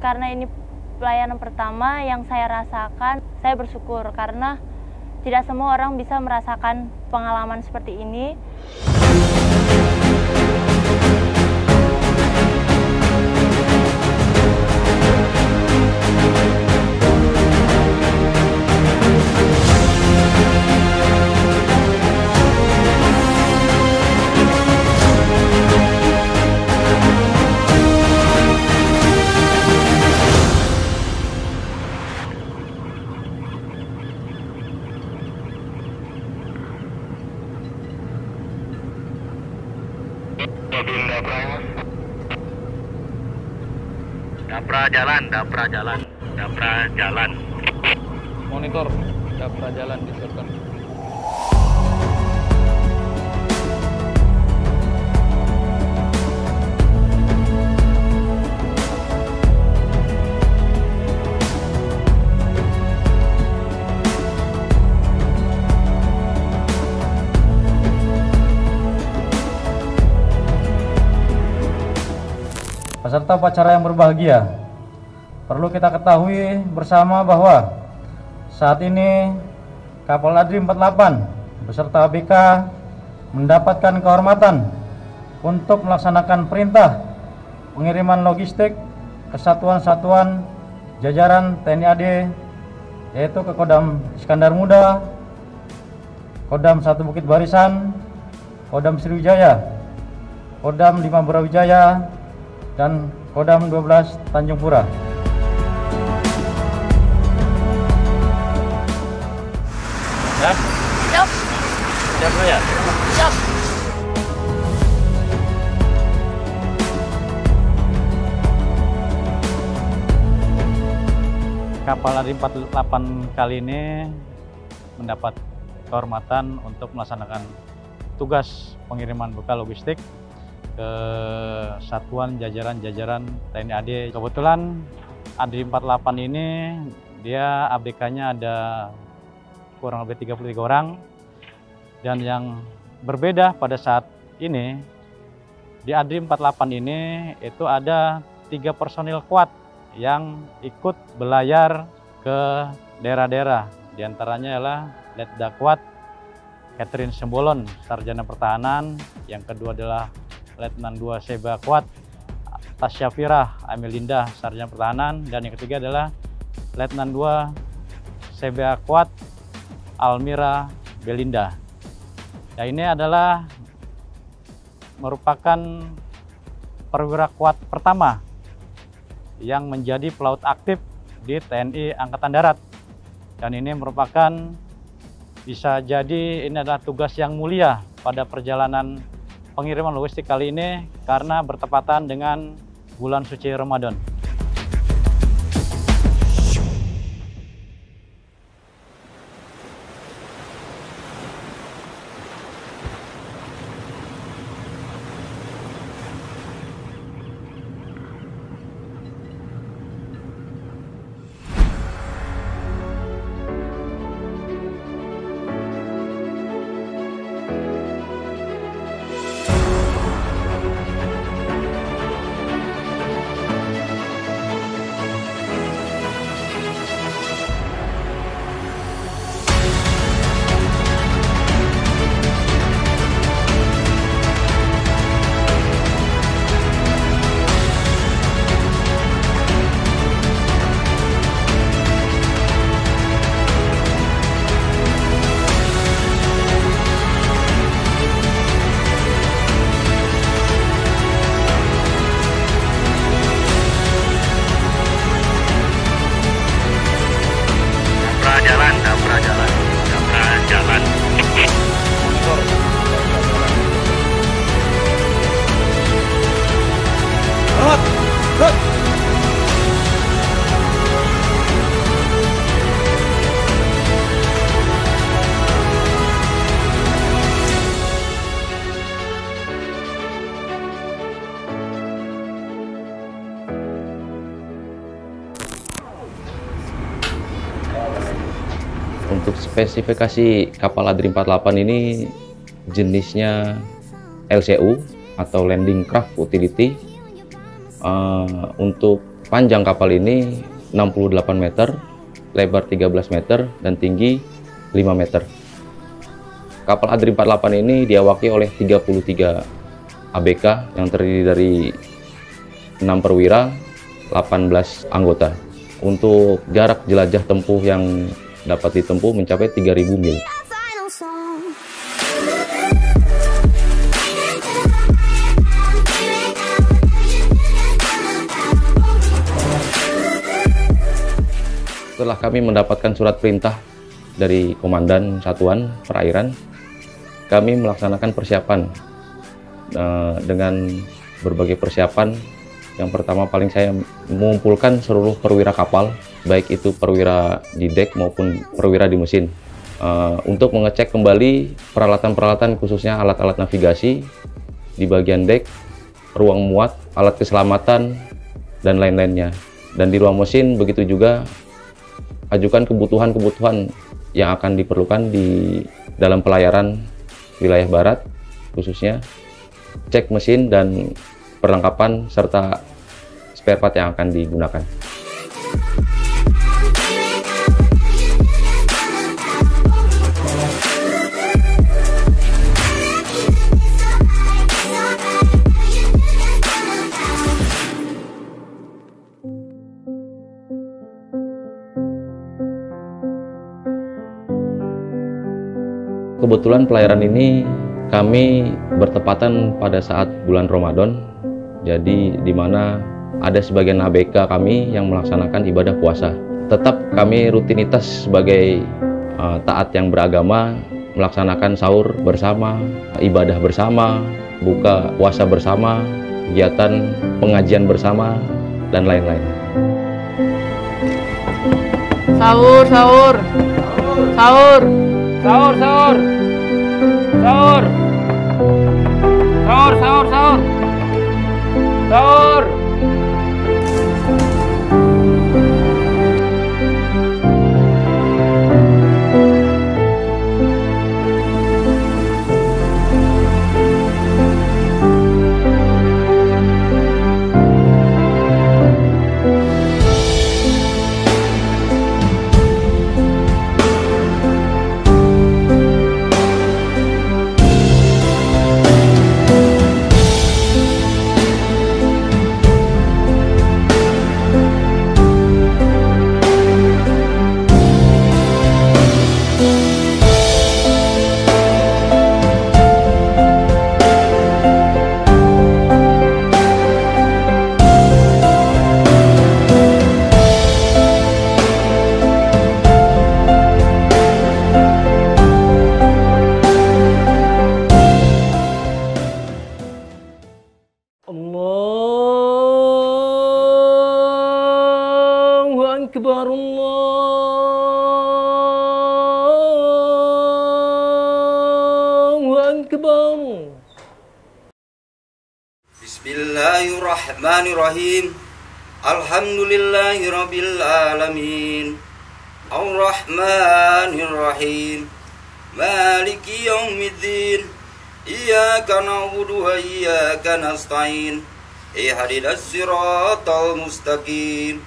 karena ini pelayanan pertama yang saya rasakan, saya bersyukur karena tidak semua orang bisa merasakan pengalaman seperti ini. Dapra jalan. Monitor, Dapra jalan disiapkan. Peserta upacara yang berbahagia, perlu kita ketahui bersama bahwa saat ini kapal Adri 48 beserta ABK mendapatkan kehormatan untuk melaksanakan perintah pengiriman logistik ke satuan-satuan jajaran TNI AD, yaitu ke Kodam Iskandar Muda, Kodam 1 Bukit Barisan, Kodam Sriwijaya, Kodam 5 Brawijaya, dan Kodam 12 Tanjung Pura. Siap? Siap. Siap ya? Siap. Kapal Adri 48 kali ini mendapat kehormatan untuk melaksanakan tugas pengiriman bekal logistik ke satuan jajaran-jajaran TNI AD. Kebetulan Adri 48 ini dia ABK-nya ada kurang lebih 33 orang, dan yang berbeda pada saat ini di Adri 48 ini itu ada 3 personil kuat yang ikut belayar ke daerah-daerah. Di antaranya adalah Letdakwat Catherine Sembolon, Sarjana Pertahanan, yang kedua adalah Letnan 2 Seba Kuat Tasyafirah Amelinda, Sarjana Pertahanan, dan yang ketiga adalah Letnan 2 Seba Kuat Almira Belinda. Ya, ini adalah merupakan perwira kuat pertama yang menjadi pelaut aktif di TNI Angkatan Darat. Dan ini merupakan, bisa jadi ini adalah tugas yang mulia pada perjalanan pengiriman logistik kali ini karena bertepatan dengan bulan suci Ramadan. Untuk spesifikasi kapal Adri 48 ini jenisnya LCU atau Landing Craft Utility. Untuk Panjang kapal ini 68 meter, lebar 13 meter, dan tinggi 5 meter. Kapal ADRI 48 ini diawaki oleh 33 ABK yang terdiri dari 6 perwira, 18 anggota. Untuk jarak jelajah tempuh yang dapat ditempuh mencapai 3.000 mil. Setelah kami mendapatkan surat perintah dari Komandan Satuan Perairan, kami melaksanakan persiapan dengan berbagai persiapan. Yang pertama paling saya mengumpulkan seluruh perwira kapal, baik itu perwira di dek maupun perwira di mesin, untuk mengecek kembali peralatan-peralatan khususnya alat-alat navigasi di bagian dek, ruang muat, alat keselamatan, dan lain-lainnya. Dan di ruang mesin begitu juga ajukan kebutuhan-kebutuhan yang akan diperlukan di dalam pelayaran wilayah barat, khususnya cek mesin dan perlengkapan serta spare part yang akan digunakan. Kebetulan pelayaran ini kami bertepatan pada saat bulan Ramadan, jadi di mana ada sebagian ABK kami yang melaksanakan ibadah puasa. Tetap kami rutinitas sebagai taat yang beragama, melaksanakan sahur bersama, ibadah bersama, buka puasa bersama, kegiatan pengajian bersama, dan lain-lain. Sahur, sahur, sahur, sahur, sahur, sahur, sahur, sahur, sahur, sahur. Allahu Akbar, Allahu Akbar. Bismillahirrahmanirrahim. Alhamdulillahirabbil alamin. Ar-Rahmanirrahim. Maliki yaumiddin. Iyyaka na'budu wa iyyaka nasta'in. Ihdinas siratal mustaqim.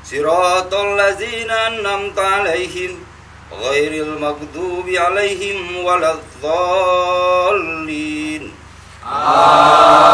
Siratal ladzina an'amta 'alaihim ghairil maghdubi 'alaihim waladdallin. Amin.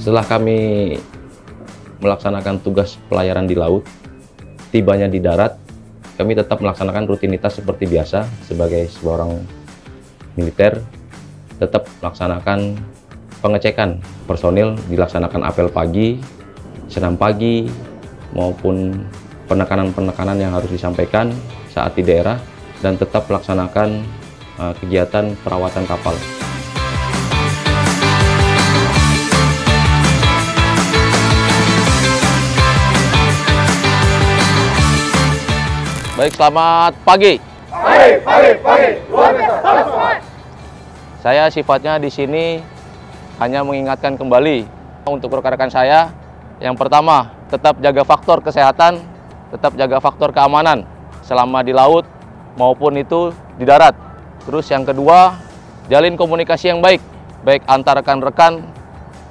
Setelah kami melaksanakan tugas pelayaran di laut, tibanya di darat, kami tetap melaksanakan rutinitas seperti biasa sebagai seorang militer, tetap melaksanakan pengecekan personil, dilaksanakan apel pagi, senam pagi, maupun penekanan-penekanan yang harus disampaikan saat di daerah dan tetap melaksanakan kegiatan perawatan kapal. Baik, selamat pagi. Pagi. Luar biasa. Saya sifatnya di sini hanya mengingatkan kembali untuk rekan-rekan saya. Yang pertama, tetap jaga faktor kesehatan, tetap jaga faktor keamanan selama di laut maupun itu di darat. Terus yang kedua, jalin komunikasi yang baik, baik antar rekan-rekan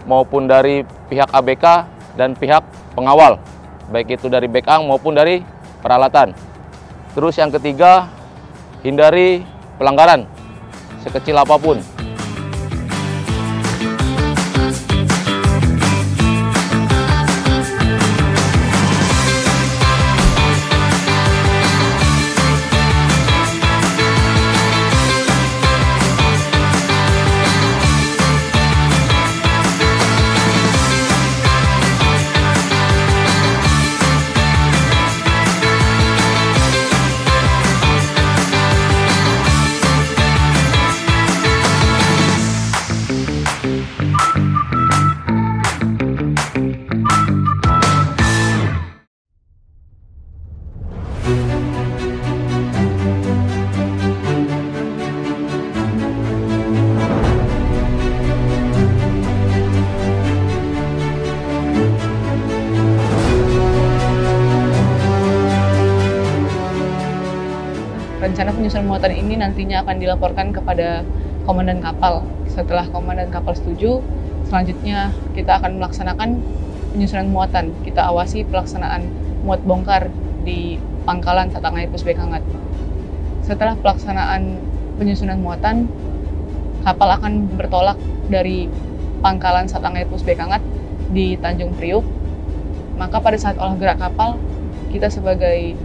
maupun dari pihak ABK dan pihak pengawal, baik itu dari bekang maupun dari peralatan. Terus yang ketiga, hindari pelanggaran sekecil apapun. Rencana penyusunan muatan ini nantinya akan dilaporkan kepada komandan kapal. Setelah komandan kapal setuju, selanjutnya kita akan melaksanakan penyusunan muatan. Kita awasi pelaksanaan muat bongkar di pangkalan Satang Air Pusbekangat. Setelah pelaksanaan penyusunan muatan, kapal akan bertolak dari pangkalan Satang Air Pusbekangat di Tanjung Priuk. Maka pada saat olah gerak kapal, kita sebagai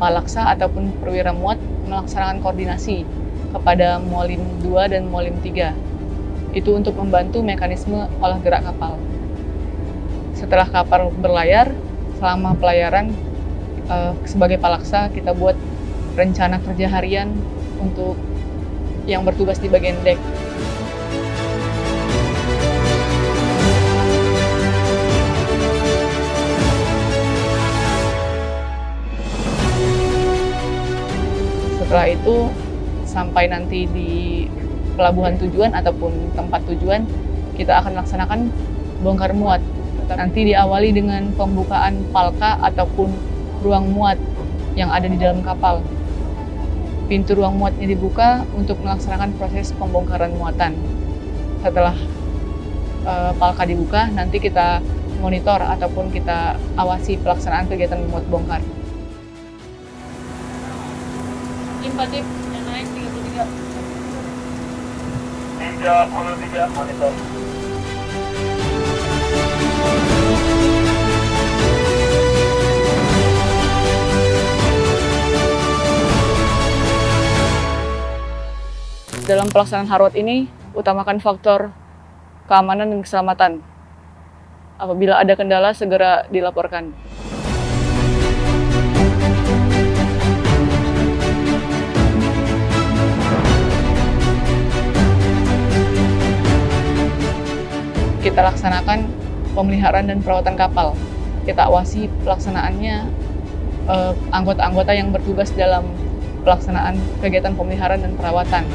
palaksa ataupun perwira muat melaksanakan koordinasi kepada Mualim 2 dan Mualim 3. Itu untuk membantu mekanisme olah gerak kapal. Setelah kapal berlayar, selama pelayaran sebagai palaksa kita buat rencana kerja harian untuk yang bertugas di bagian dek. Setelah itu, sampai nanti di pelabuhan tujuan ataupun tempat tujuan, kita akan melaksanakan bongkar muat. Nanti diawali dengan pembukaan palka ataupun ruang muat yang ada di dalam kapal. Pintu ruang muatnya dibuka untuk melaksanakan proses pembongkaran muatan. Setelah palka dibuka, nanti kita monitor ataupun kita awasi pelaksanaan kegiatan muat bongkar. Impatip yang naik 33. 33 monitor. Dalam pelaksanaan harwat ini, utamakan faktor keamanan dan keselamatan. Apabila ada kendala, segera dilaporkan. Kita laksanakan pemeliharaan dan perawatan kapal. Kita awasi pelaksanaannya anggota-anggota yang bertugas dalam pelaksanaan kegiatan pemeliharaan dan perawatan.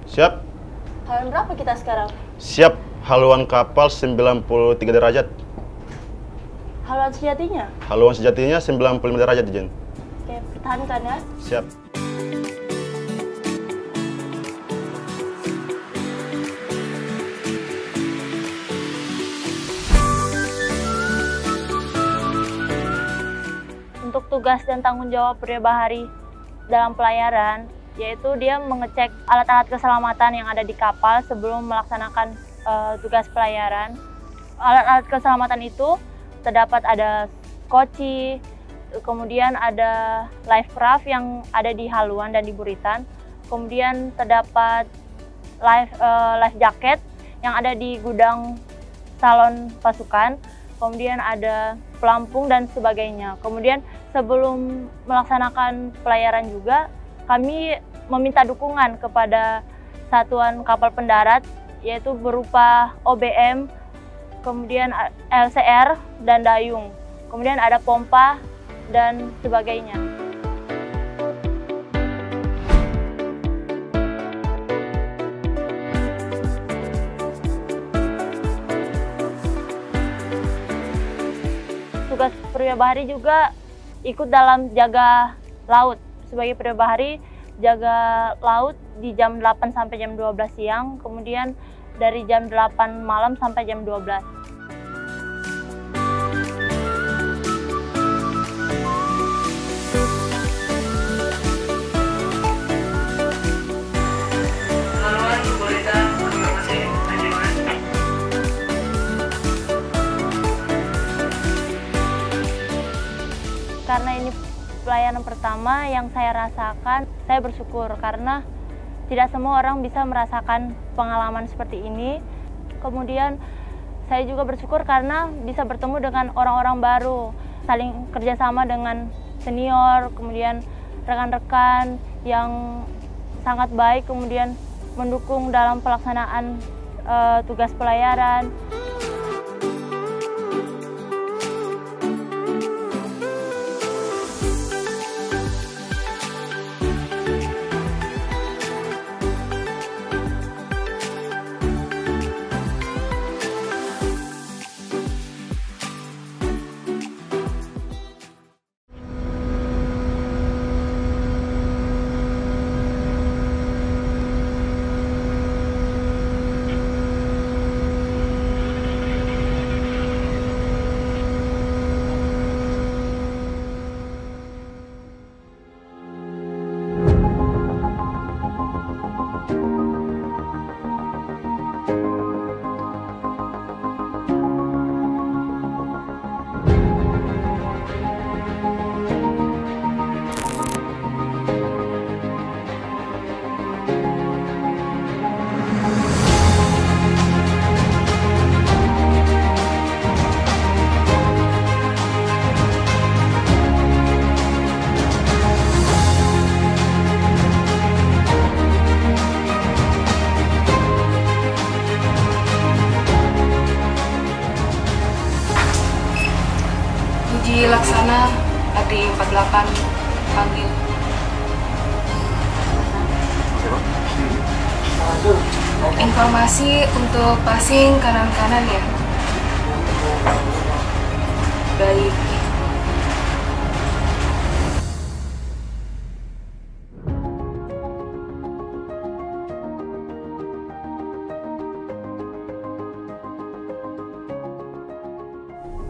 Siap. Haluan berapa kita sekarang? Siap. Haluan kapal 93 derajat. Haluan sejatinya? Haluan sejatinya 95 derajat, Jen. Oke, pertahankan ya. Siap. Untuk tugas dan tanggung jawab pria bahari dalam pelayaran, yaitu dia mengecek alat-alat keselamatan yang ada di kapal sebelum melaksanakan tugas pelayaran. Alat-alat keselamatan itu terdapat ada koci, kemudian ada life raft yang ada di haluan dan di buritan, kemudian terdapat life jacket yang ada di gudang salon pasukan, kemudian ada pelampung dan sebagainya. Kemudian sebelum melaksanakan pelayaran juga, kami meminta dukungan kepada satuan kapal pendarat, yaitu berupa OBM, kemudian LCR dan dayung, kemudian ada pompa dan sebagainya. Tugas pria bahari juga ikut dalam jaga laut. Sebagai pria bahari, jaga laut di jam 8 sampai jam 12 siang, kemudian dari jam 8 malam sampai jam 12. Karena ini pelayanan pertama yang saya rasakan, saya bersyukur karena tidak semua orang bisa merasakan pengalaman seperti ini. Kemudian saya juga bersyukur karena bisa bertemu dengan orang-orang baru, saling kerjasama dengan senior, kemudian rekan-rekan yang sangat baik, kemudian mendukung dalam pelaksanaan tugas pelayaran. Uji laksana AD 48 panggil. Informasi untuk passing kanan-kanan ya. Baik.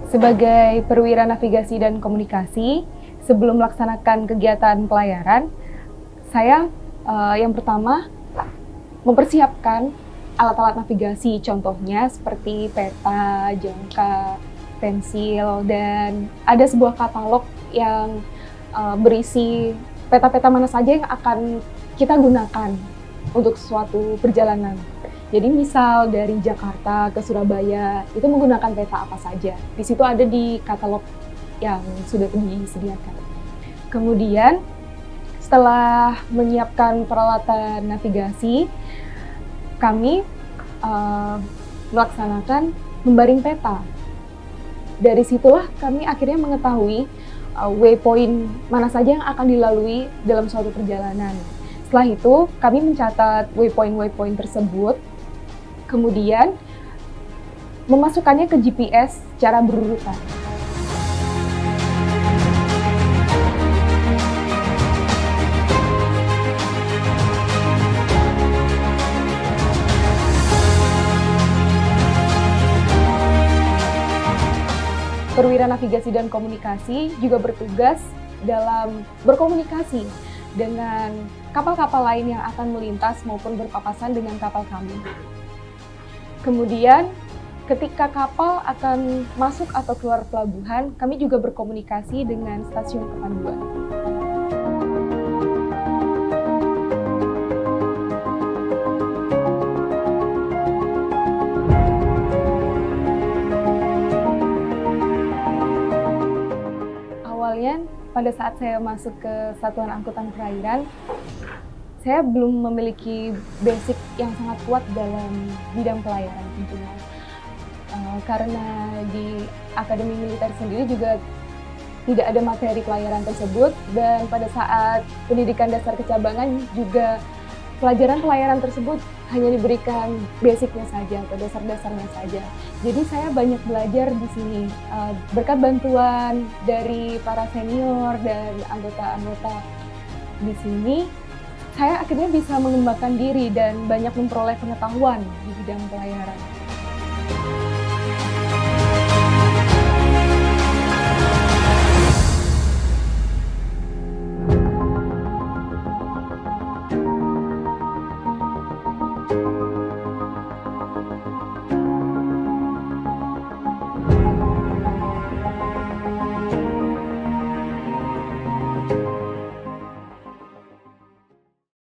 Sebagai perwira navigasi dan komunikasi, sebelum melaksanakan kegiatan pelayaran, saya yang pertama mempersiapkan alat-alat navigasi, contohnya seperti peta, jangka, pensil, dan ada sebuah katalog yang berisi peta-peta mana saja yang akan kita gunakan untuk suatu perjalanan. Jadi misal dari Jakarta ke Surabaya, itu menggunakan peta apa saja. Di situ ada di katalog yang sudah disediakan. Kemudian setelah menyiapkan peralatan navigasi, kami melaksanakan membaring peta. Dari situlah kami akhirnya mengetahui waypoint mana saja yang akan dilalui dalam suatu perjalanan. Setelah itu, kami mencatat waypoint tersebut, kemudian memasukkannya ke GPS secara berurutan. Perwira Navigasi dan Komunikasi juga bertugas dalam berkomunikasi dengan kapal-kapal lain yang akan melintas maupun berpapasan dengan kapal kami. Kemudian, ketika kapal akan masuk atau keluar pelabuhan, kami juga berkomunikasi dengan stasiun kepanduan. Awalnya, pada saat saya masuk ke Satuan Angkutan Perairan, saya belum memiliki basic yang sangat kuat dalam bidang pelayaran tentunya. Karena di Akademi Militer sendiri juga tidak ada materi pelayaran tersebut, dan pada saat pendidikan dasar kecabangan juga pelajaran pelayaran tersebut hanya diberikan basicnya saja atau dasar-dasarnya saja. Jadi saya banyak belajar di sini berkat bantuan dari para senior dan anggota-anggota di sini. Saya akhirnya bisa mengembangkan diri dan banyak memperoleh pengetahuan di bidang pelayaran.